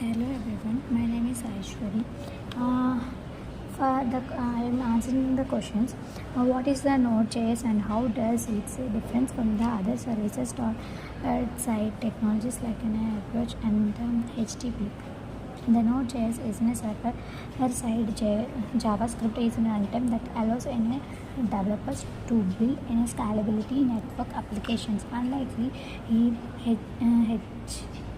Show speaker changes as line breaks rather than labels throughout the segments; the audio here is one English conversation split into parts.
Hello everyone, my name is Aishwari. I am answering the questions. What is the Node.js and how does it difference from the other services or side technologies like an approach and HTTP? The Node.js is a server-side JavaScript is an item that allows any developers to build any scalability network applications. Unlike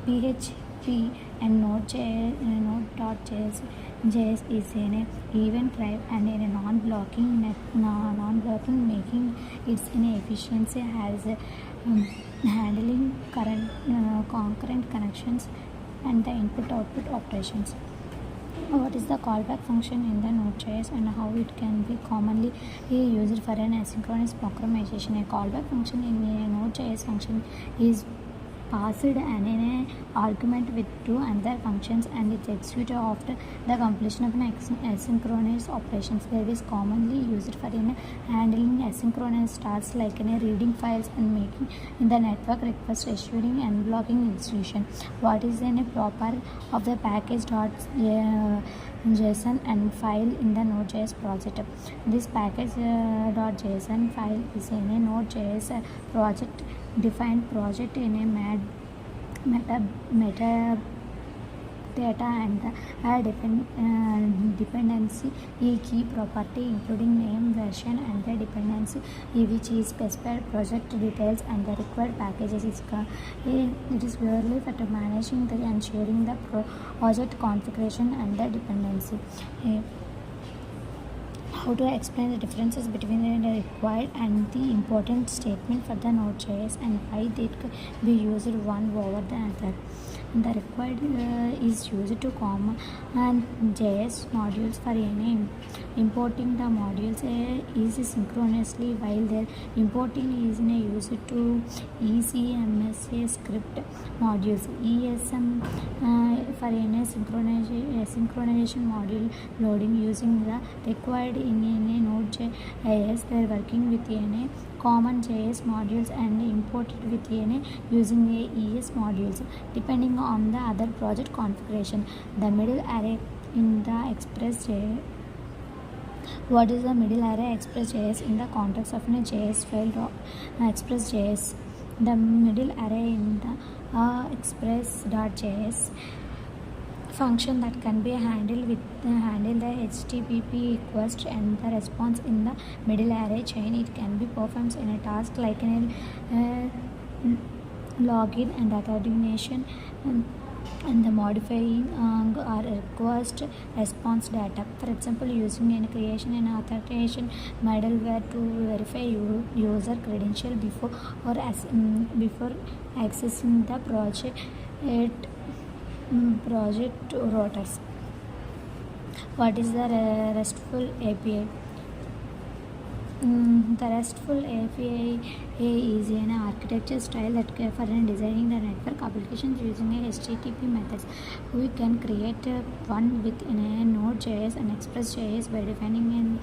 PHP and Node.js is an event drive and a non-blocking, making its efficiency as handling concurrent connections and the input-output operations. What is the callback function in the Node.js and how it can be commonly used for an asynchronous proclamation? A callback function in a Node.js function is passed an argument with two other functions and it's executed after the completion of an asynchronous operations. There is commonly used for handling asynchronous tasks like reading files and making in the network request, issuing and blocking institution. What is a proper of the package.json and file in the Node.js project? This package.json file is in a Node.js project defined project in a metadata and dependency key property including name, version and the dependency which is specified project details and the required packages. It is purely for managing and sharing the project configuration and the dependency. How to explain the differences between the required and the important statement for the Node.js and why they could be used one over the other. The required is used to common and JS modules for any importing the modules is synchronously while their importing is used to ECMS script modules. ESM for any synchronization module loading using the required in a Node.js. They are working with any common JS modules and imported with any using a ES modules depending on the other project configuration. The middle array in the Express.js. What is the middle array Express.js in the context of a JS file Express.js? The middle array in the Express.js function that can be handle the HTTP request and the response in the middle array chain. It can be performed in a task like an login and authentication and the modifying or request response data. For example, using any creation and authentication middleware to verify user credential before accessing the project routers. What is the RESTful API? The RESTful API is an architecture style that for designing the network applications using a HTTP methods. We can create one with a Node.js and Express.js by defining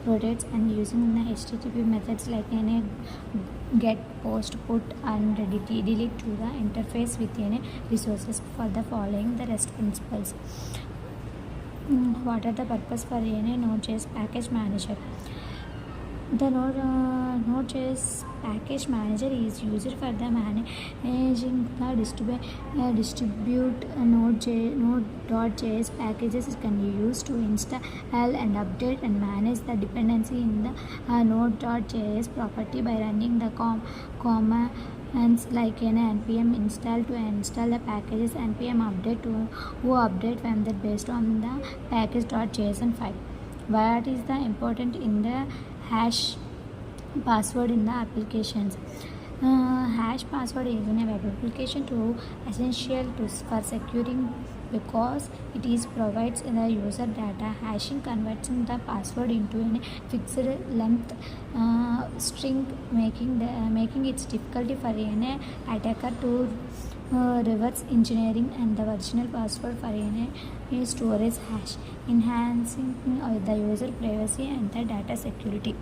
rotates and using the HTTP methods like a get, post, put and delete to the interface with any resources for the following the REST principles. What are the purpose for any Node.js package manager? The Node.js package manager is used for the managing the distribute Node.js packages. It can be used to install and update and manage the dependency in the Node.js property by running the commands like an npm install to install the packages, npm update to update them that based on the package.json file. What is the important in the hash password in the applications? Hash password is in a web application to essential for securing because it is provides the user data. Hashing converts the password into a fixed length string, making it difficult for an attacker to reverse engineering and the original password for a storage hash, enhancing the user privacy and the data security.